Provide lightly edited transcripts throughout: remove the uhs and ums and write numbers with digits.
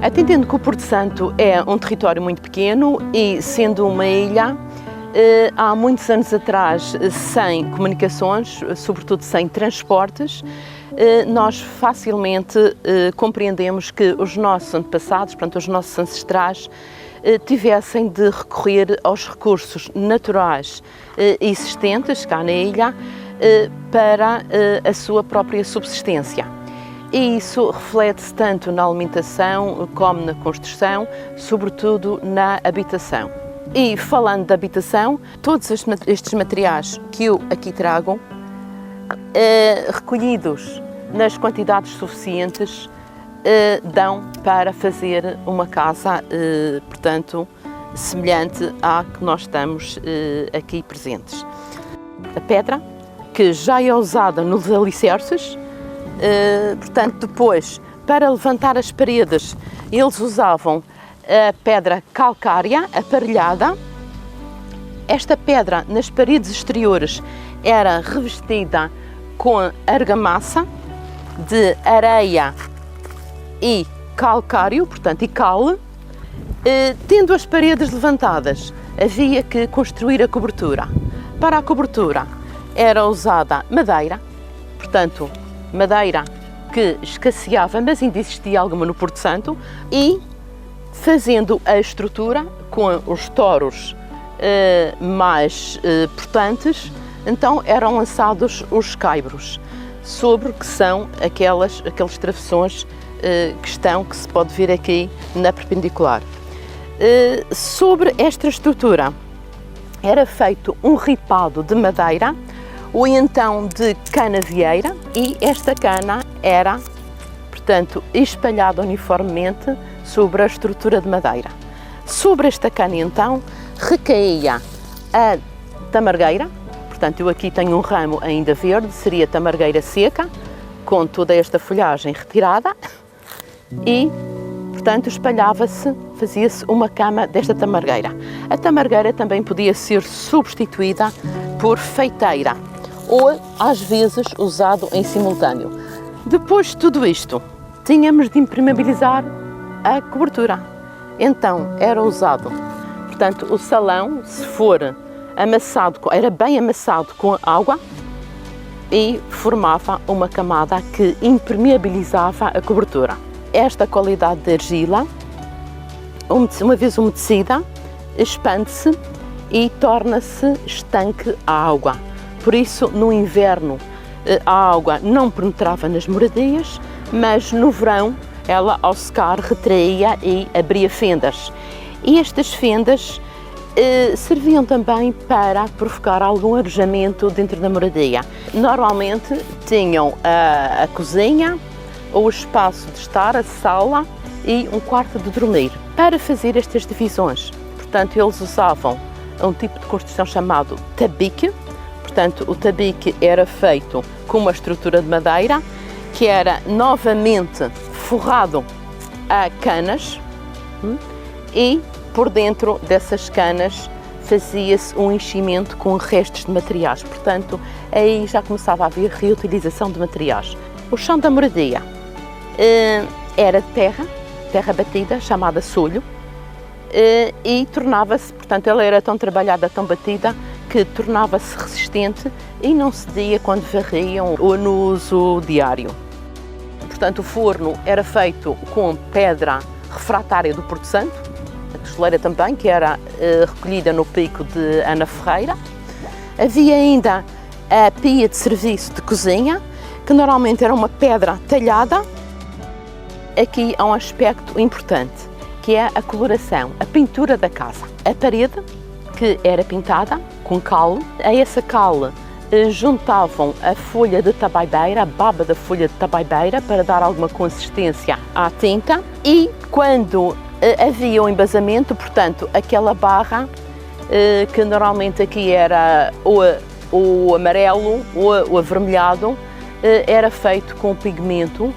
Atendendo que o Porto Santo é um território muito pequeno e, sendo uma ilha, há muitos anos atrás, sem comunicações, sobretudo sem transportes, nós facilmente compreendemos que os nossos antepassados, portanto, os nossos ancestrais, tivessem de recorrer aos recursos naturais existentes cá na ilha para a sua própria subsistência. E isso reflete-se tanto na alimentação como na construção, sobretudo na habitação. E falando da habitação, todos estes materiais que eu aqui trago, recolhidos nas quantidades suficientes, dão para fazer uma casa, portanto, semelhante à que nós estamos aqui presentes. A pedra, que já é usada nos alicerces, portanto, depois, para levantar as paredes, eles usavam a pedra calcária aparelhada. Esta pedra, nas paredes exteriores, era revestida com argamassa de areia e calcário, portanto, e cal. Tendo as paredes levantadas, havia que construir a cobertura. Para a cobertura era usada madeira, portanto, madeira que escasseava, mas ainda existia alguma no Porto Santo, e fazendo a estrutura com os toros mais portantes, então eram lançados os caibros, sobre o que são aqueles travessões que se pode ver aqui na perpendicular. Sobre esta estrutura era feito um ripado de madeira, ou então de canavieira, e esta cana era, portanto, espalhada uniformemente sobre a estrutura de madeira. Sobre esta cana, então, recaía a tamargueira, portanto, eu aqui tenho um ramo ainda verde, seria tamargueira seca, com toda esta folhagem retirada, e, portanto, espalhava-se, fazia-se uma cama desta tamargueira. A tamargueira também podia ser substituída por feiteira, ou às vezes usado em simultâneo. Depois de tudo isto, tínhamos de impermeabilizar a cobertura. Então era usado, portanto, o salão, se for amassado, era bem amassado com água e formava uma camada que impermeabilizava a cobertura. Esta qualidade de argila, uma vez umedecida, expande-se e torna-se estanque à água. Por isso, no inverno, a água não penetrava nas moradias, mas no verão, ela, ao secar, retraía e abria fendas. E estas fendas serviam também para provocar algum arejamento dentro da moradia. Normalmente, tinham a cozinha, ou o espaço de estar, a sala e um quarto de dormir. Para fazer estas divisões, portanto, eles usavam um tipo de construção chamado tabique. Portanto, o tabique era feito com uma estrutura de madeira que era novamente forrado a canas e por dentro dessas canas fazia-se um enchimento com restos de materiais. Portanto, aí já começava a haver reutilização de materiais. O chão da moradia era de terra batida, chamada solho, e tornava-se, portanto, ela era tão trabalhada, tão batida, que tornava-se resistente e não cedia quando varriam ou no uso diário. Portanto, o forno era feito com pedra refratária do Porto Santo, a tijoleira também, que era recolhida no pico de Ana Ferreira. Havia ainda a pia de serviço de cozinha, que normalmente era uma pedra talhada. Aqui há um aspecto importante, que é a coloração, a pintura da casa. A parede, que era pintada com cal, a essa cal juntavam a folha de tabaibeira, a baba da folha de tabaibeira, para dar alguma consistência à tinta, e quando havia um embasamento, portanto, aquela barra, que normalmente aqui era o amarelo ou o avermelhado, era feito com pigmento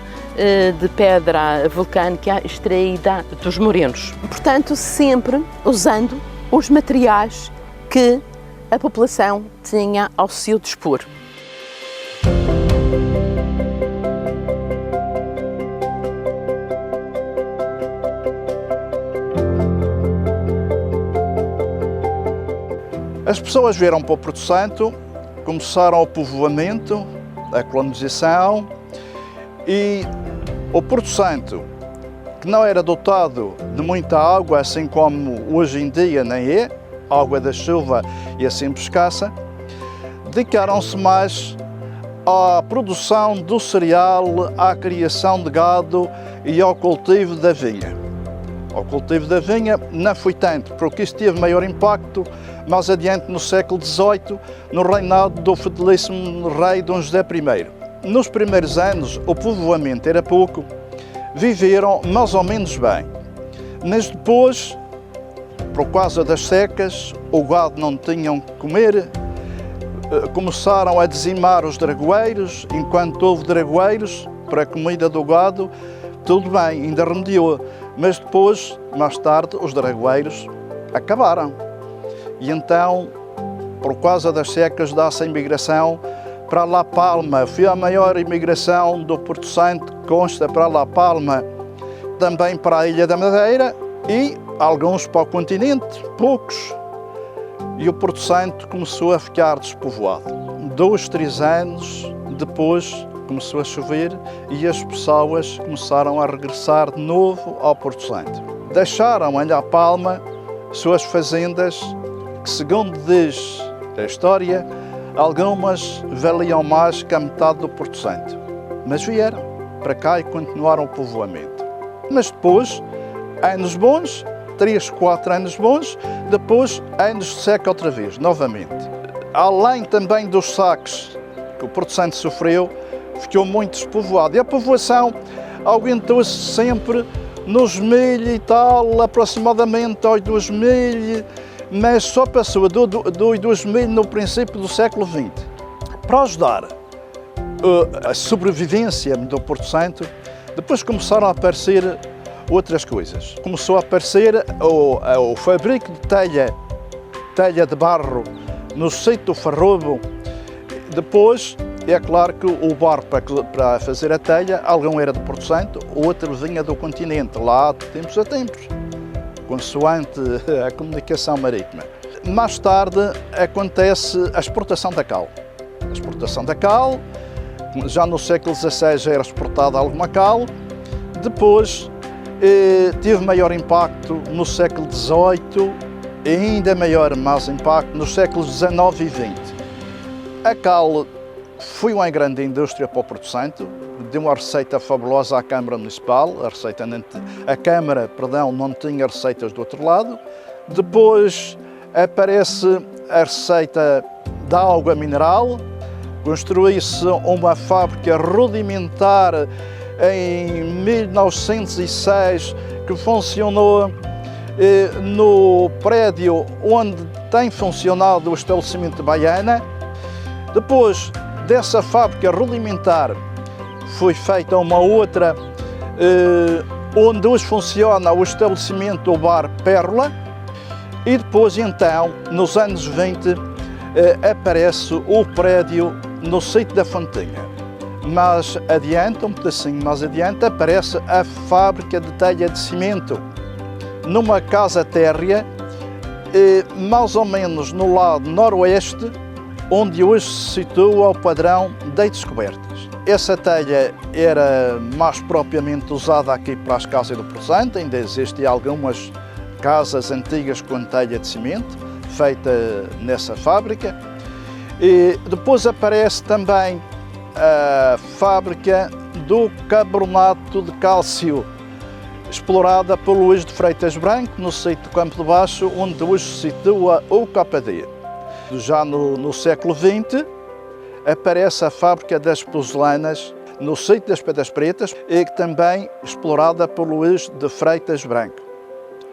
de pedra vulcânica extraída dos morenos. Portanto, sempre usando os materiais que a população tinha ao seu dispor. As pessoas vieram para o Porto Santo, começaram o povoamento, a colonização, e o Porto Santo, que não era dotado de muita água, assim como hoje em dia nem é, água da chuva e assim escassa, dedicaram-se mais à produção do cereal, à criação de gado e ao cultivo da vinha. O cultivo da vinha não foi tanto, porque isso teve maior impacto mais adiante no século XVIII, no reinado do fidelíssimo rei Dom José I. Nos primeiros anos, o povoamento era pouco, viveram mais ou menos bem, mas depois, por causa das secas, o gado não tinham que comer, começaram a dizimar os dragoeiros. Enquanto houve dragoeiros para a comida do gado, tudo bem, ainda remediou, mas depois, mais tarde, os dragoeiros acabaram. E então, por causa das secas, dá-se a imigração para La Palma. Foi a maior imigração do Porto Santo, consta para La Palma, também para a Ilha da Madeira e alguns para o continente, poucos. E o Porto Santo começou a ficar despovoado. 2, 3 anos depois começou a chover e as pessoas começaram a regressar de novo ao Porto Santo. Deixaram em La Palma suas fazendas que, segundo diz a história, algumas valiam mais que a metade do Porto Santo. Mas vieram para cá e continuaram o povoamento. Mas depois, anos bons, 3, 4 anos bons, depois anos de seca outra vez, novamente. Além também dos saques que o Porto Santo sofreu, ficou muito despovoado. E a povoação aguentou-se sempre nos 1000 e tal, aproximadamente aos 2000, mas só passou dos 2000 no princípio do século XX. Para ajudar a sobrevivência do Porto Santo, depois começaram a aparecer outras coisas. Começou a aparecer o fabrico de telha de barro no sítio do Farrobo. Depois, é claro que o barro para fazer a telha, algum era do Porto Santo, o outro vinha do continente, lá de tempos a tempos, consoante a comunicação marítima. Mais tarde acontece a exportação da cal. A exportação da cal, já no século XVI já era exportada alguma cal, depois teve maior impacto no século XVIII e ainda mais impacto nos séculos XIX e XX. A cal foi uma grande indústria para o Porto Santo, deu uma receita fabulosa à Câmara Municipal, a Câmara não tinha receitas do outro lado. Depois aparece a receita da água mineral, construiu-se uma fábrica rudimentar em 1906 que funcionou no prédio onde tem funcionado o estabelecimento de Baiana. Depois dessa fábrica rudimentar foi feita uma outra onde hoje funciona o estabelecimento do bar Pérola, e depois então, nos anos 20, aparece o prédio no sítio da Fontinha. Mais adiante, um pedacinho mais adiante, aparece a fábrica de telha de cimento, numa casa térrea, mais ou menos no lado noroeste, onde hoje se situa o padrão das descobertas. Essa telha era mais propriamente usada aqui para as casas do Porto Santo, ainda existem algumas casas antigas com telha de cimento, feita nessa fábrica. E depois aparece também a fábrica do carbonato de cálcio, explorada por Luís de Freitas Branco, no sítio do Campo de Baixo, onde hoje se situa o KD. Já no século XX, aparece a fábrica das pozelanas no sítio das Pedras Pretas, e também explorada por Luís de Freitas Branco.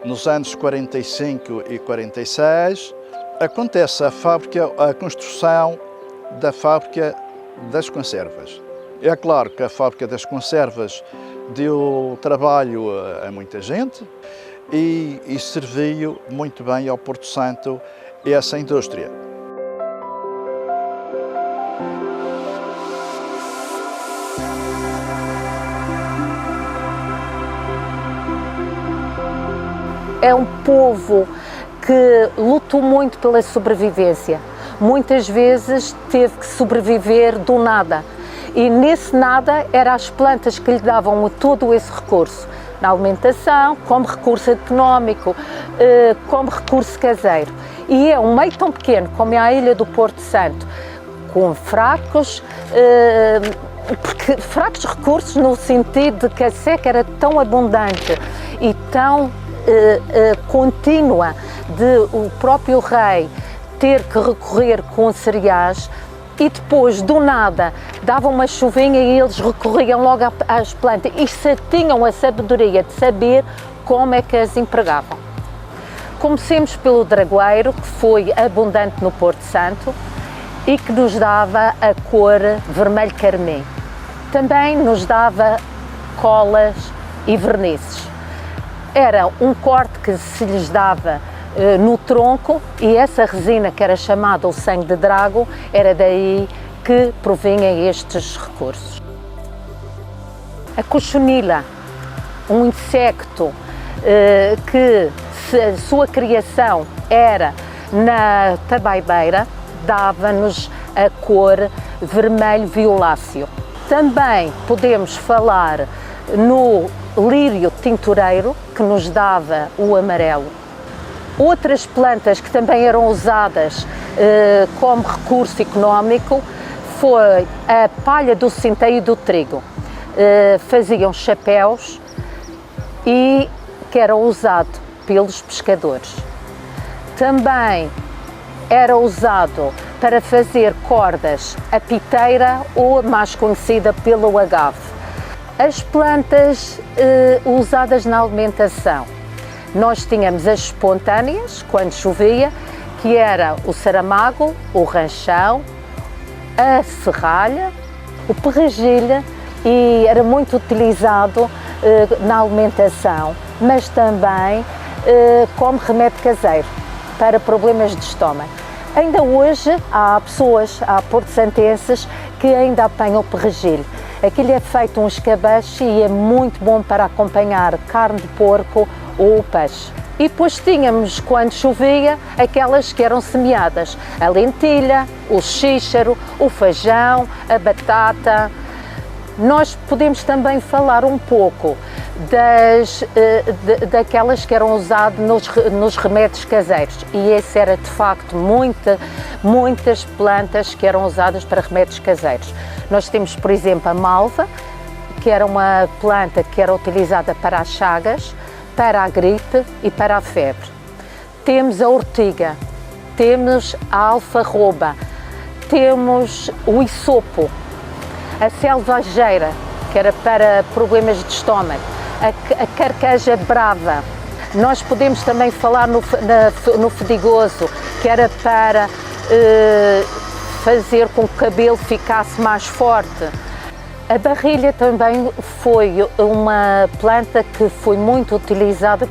Nos anos 45 e 46, acontece a construção da fábrica das conservas. É claro que a fábrica das conservas deu trabalho a muita gente e serviu muito bem ao Porto Santo essa indústria. É um povo que lutou muito pela sobrevivência. Muitas vezes teve que sobreviver do nada. E nesse nada eram as plantas que lhe davam todo esse recurso, na alimentação, como recurso económico, como recurso caseiro. E é um meio tão pequeno como é a Ilha do Porto Santo, com fracos recursos no sentido de que a seca era tão abundante e tão contínua de o próprio rei ter que recorrer com cereais, e depois do nada davam uma chuvinha e eles recorriam logo às plantas e tinham a sabedoria de saber como é que as empregavam. Comecemos pelo dragoeiro, que foi abundante no Porto Santo e que nos dava a cor vermelho carmim. Também nos dava colas e vernizes. Era um corte que se lhes dava no tronco, e essa resina, que era chamada o sangue de drago, era daí que provinham estes recursos. A cochonila, um insecto que a sua criação era na tabaibeira, dava-nos a cor vermelho violáceo. Também podemos falar no lírio tintureiro, que nos dava o amarelo. Outras plantas que também eram usadas como recurso económico foi a palha do centeio e do trigo. Faziam chapéus e que era usado pelos pescadores. Também era usado para fazer cordas, a piteira, ou a mais conhecida pelo agave. As plantas usadas na alimentação. Nós tínhamos as espontâneas, quando chovia, que era o saramago, o ranchão, a serralha, o perragilha, e era muito utilizado na alimentação, mas também como remédio caseiro para problemas de estômago. Ainda hoje há pessoas, há porto-santenses, que ainda apanham o perragilho. Aquilo é feito um escabeche e é muito bom para acompanhar carne de porco ou peixe. E depois tínhamos, quando chovia, aquelas que eram semeadas: a lentilha, o xíxaro, o feijão, a batata. Nós podemos também falar um pouco daquelas que eram usadas nos remédios caseiros, e esse era de facto muitas plantas que eram usadas para remédios caseiros. Nós temos, por exemplo, a malva, que era uma planta que era utilizada para as chagas, para a gripe e para a febre. Temos a ortiga, temos a alfarroba, temos o isopo, a selvageira, que era para problemas de estômago, a carqueja brava. Nós podemos também falar no fedigoso, que era para fazer com que o cabelo ficasse mais forte. A barrilha também foi uma planta que foi muito utilizada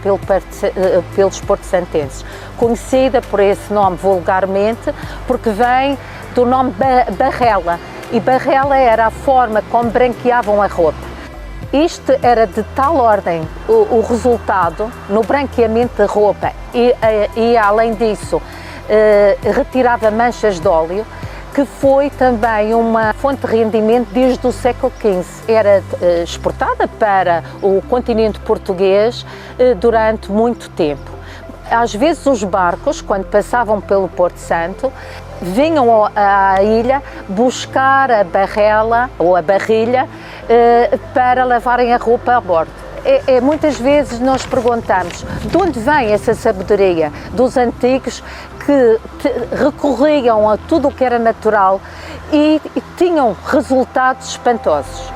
pelos porto-santenses, conhecida por esse nome vulgarmente, porque vem do nome barrela, e barrela era a forma como branqueavam a roupa. Isto era de tal ordem o resultado no branqueamento da roupa e além disso, retirava manchas de óleo, que foi também uma fonte de rendimento desde o século XV. Era exportada para o continente português durante muito tempo. Às vezes os barcos, quando passavam pelo Porto Santo, vinham à ilha buscar a barrela ou a barrilha para levarem a roupa a bordo. Muitas vezes nós perguntamos de onde vem essa sabedoria dos antigos que recorriam a tudo o que era natural e tinham resultados espantosos.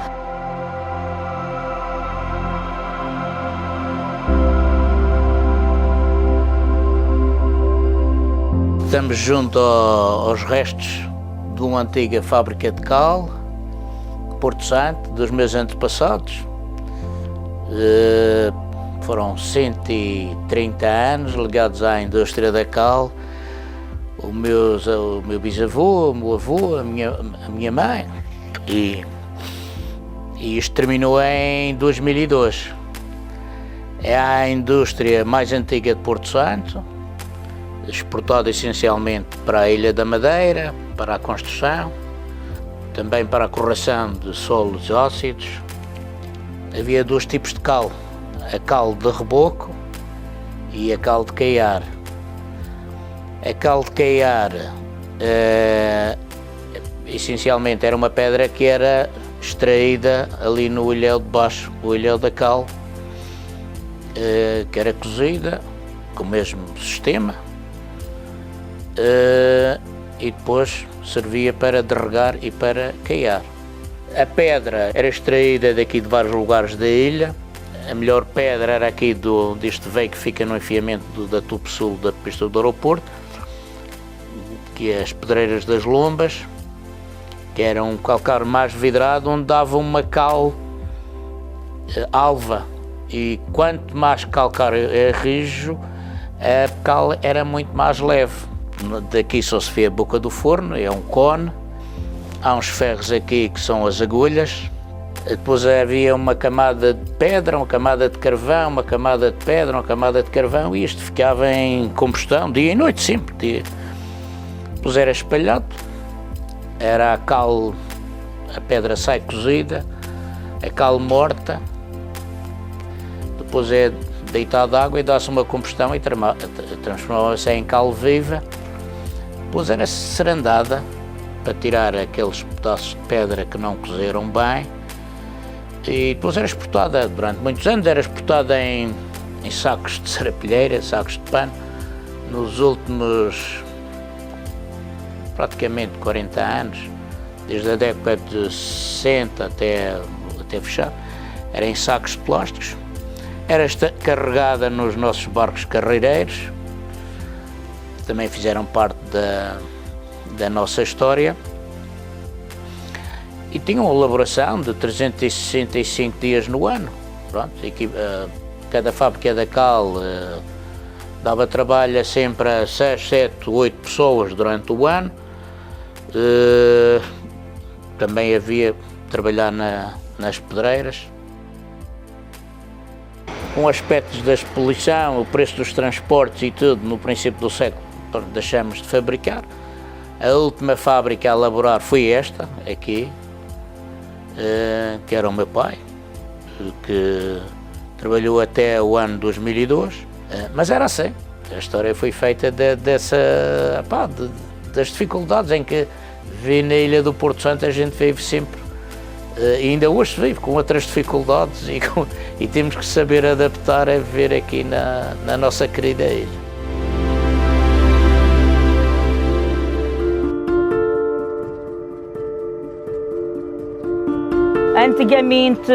Estamos junto aos restos de uma antiga fábrica de cal, Porto Santo, dos meus antepassados. Foram 130 anos ligados à indústria da cal. O meu bisavô, o meu avô, a minha mãe. E isto terminou em 2002. É a indústria mais antiga de Porto Santo. exportado essencialmente para a Ilha da Madeira, para a construção, também para a correção de solos óssidos. Havia 2 tipos de cal, a cal de reboco e a cal de caiar. A cal de caiar essencialmente era uma pedra que era extraída ali no ilhéu de baixo, o ilhéu da cal, que era cozida com o mesmo sistema e depois servia para derregar e para caiar. A pedra era extraída daqui de vários lugares da ilha. A melhor pedra era aqui deste veio que fica no enfiamento da Tupe Sul da pista do aeroporto, que é as Pedreiras das Lombas, que era um calcário mais vidrado, onde dava uma cal alva, e quanto mais calcário é rijo, a cal era muito mais leve. Daqui só se vê a boca do forno, é um cone, há uns ferros aqui que são as agulhas, depois havia uma camada de pedra, uma camada de carvão, uma camada de pedra, uma camada de carvão, e isto ficava em combustão dia e noite, sempre dia. Depois era espalhado, era a cal, a pedra sai cozida, a cal morta, depois é deitada água e dá-se uma combustão e transformava-se em cal viva. Depois era serandada para tirar aqueles pedaços de pedra que não cozeram bem, e depois era exportada, durante muitos anos era exportada em sacos de serapilheira, sacos de pano. Nos últimos praticamente 40 anos, desde a década de 60 até fechar, era em sacos de plásticos, era carregada nos nossos barcos carreireiros, que também fizeram parte da nossa história, e tinha uma elaboração de 365 dias no ano. Pronto, cada fábrica da cal dava trabalho sempre a 6, 7, 8 pessoas durante o ano. Também havia trabalhar nas pedreiras. Com aspectos da exposição, o preço dos transportes e tudo, no princípio do século deixamos de fabricar. A última fábrica a elaborar foi esta, aqui, que era o meu pai, que trabalhou até o ano 2002, mas era assim. A história foi feita das dificuldades em que vive na Ilha do Porto Santo. A gente vive sempre, e ainda hoje se vive com outras dificuldades, e temos que saber adaptar a viver aqui na nossa querida ilha. Antigamente,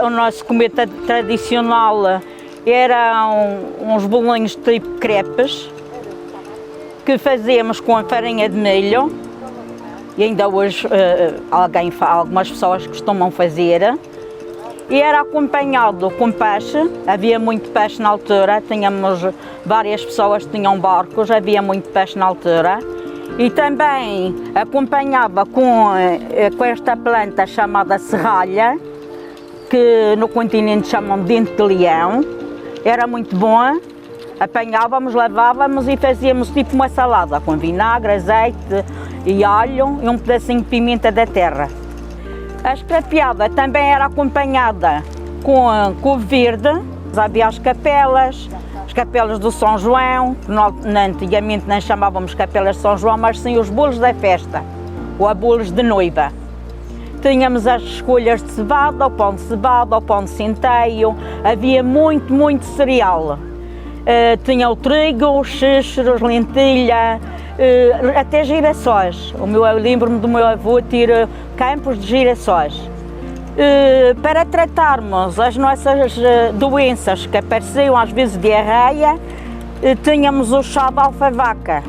o nosso comer tradicional eram uns bolinhos tipo crepes, que fazíamos com a farinha de milho, e ainda hoje algumas pessoas costumam fazer, e era acompanhado com peixe. Havia muito peixe na altura, tínhamos várias pessoas que tinham barcos, havia muito peixe na altura, e também acompanhava com esta planta chamada serralha, que no continente chamam de dente de leão. Era muito bom, apanhávamos, lavávamos e fazíamos tipo uma salada com vinagre, azeite e alho e um pedacinho de pimenta da terra. A escrapeada também era acompanhada com couve verde. Havia as capelas do São João, que antigamente não chamávamos capelas de São João, mas sim os bolos da festa, ou bolos de noiva. Tínhamos as escolhas de cevada, o pão de cevada, o pão de centeio, havia muito cereal. Tinha o trigo, os xíxaros, lentilha, até girassóis. Eu lembro-me do meu avô ter campos de girassóis. Para tratarmos as nossas doenças que apareciam, às vezes diarreia, tínhamos o chá de alfavaca.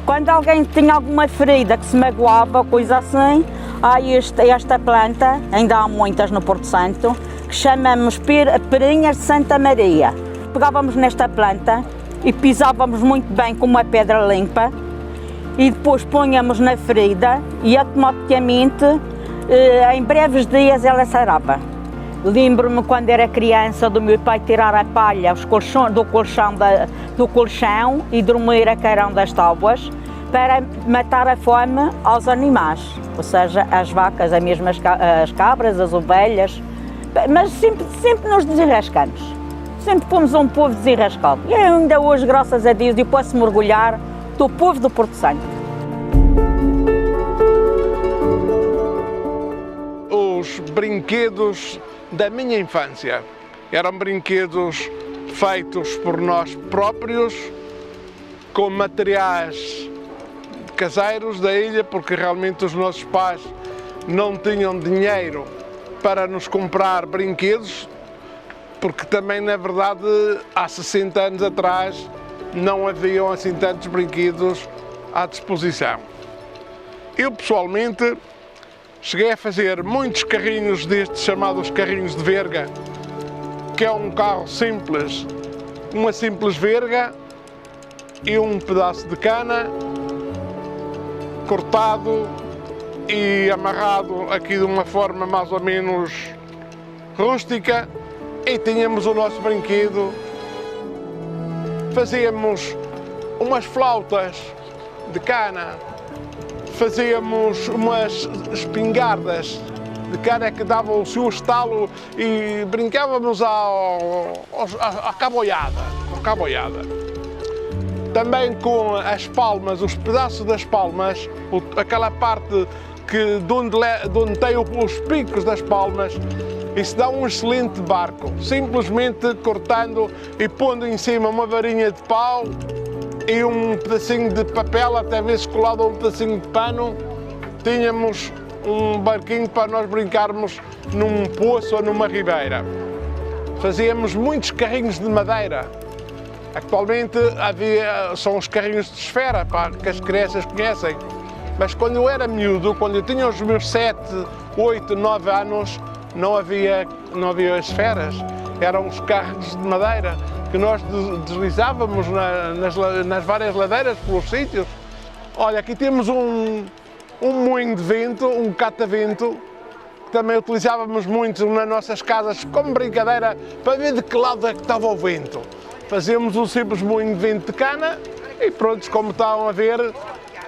Quando alguém tinha alguma ferida que se magoava, coisa assim, há esta planta, ainda há muitas no Porto Santo, que chamamos perinhas de Santa Maria. Pegávamos nesta planta e pisávamos muito bem com uma pedra limpa, e depois punhamos na ferida e automaticamente, em breves dias, ela sarava. Lembro-me quando era criança do meu pai tirar a palha do colchão e dormir a carão das tábuas para matar a fome aos animais, ou seja, as vacas, as cabras, as ovelhas, mas sempre nos desenrascamos. Sempre fomos um povo desenrascado. E ainda hoje, graças a Deus, eu posso me orgulhar do povo do Porto Santo. Os brinquedos da minha infância eram brinquedos feitos por nós próprios, com materiais caseiros da ilha, porque realmente os nossos pais não tinham dinheiro para nos comprar brinquedos, porque também, na verdade, há 60 anos atrás não haviam assim tantos brinquedos à disposição. Eu, pessoalmente, cheguei a fazer muitos carrinhos destes chamados carrinhos de verga, que é um carro simples, uma simples verga e um pedaço de cana cortado e amarrado aqui de uma forma mais ou menos rústica, e tínhamos o nosso brinquedo. Fazíamos umas flautas de cana, fazíamos umas espingardas de cana que davam o seu estalo e brincávamos à caboiada. Também com as palmas, os pedaços das palmas, aquela parte de onde tem os picos das palmas, isso dá um excelente barco. Simplesmente cortando e pondo em cima uma varinha de pau e um pedacinho de papel, até vezes colado a um pedacinho de pano, tínhamos um barquinho para nós brincarmos num poço ou numa ribeira. Fazíamos muitos carrinhos de madeira. Atualmente são os carrinhos de esfera, que as crianças conhecem. Mas quando eu era miúdo, quando eu tinha os meus 7, 8, 9 anos, não havia esferas. Eram os carros de madeira que nós deslizávamos nas várias ladeiras pelos sítios. Olha, aqui temos um moinho de vento, um catavento, que também utilizávamos muito nas nossas casas como brincadeira para ver de que lado é que estava o vento. Fazíamos um simples moinho de vento de cana e pronto, como estão a ver,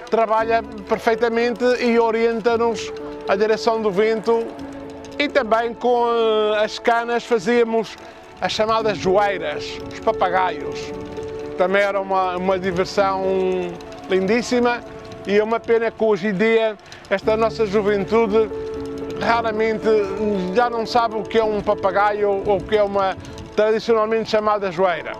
trabalha perfeitamente e orienta-nos a direção do vento. E também com as canas fazíamos as chamadas joeiras, os papagaios. Também era uma diversão lindíssima e é uma pena que hoje em dia esta nossa juventude raramente já não sabe o que é um papagaio ou o que é uma tradicionalmente chamada joeira.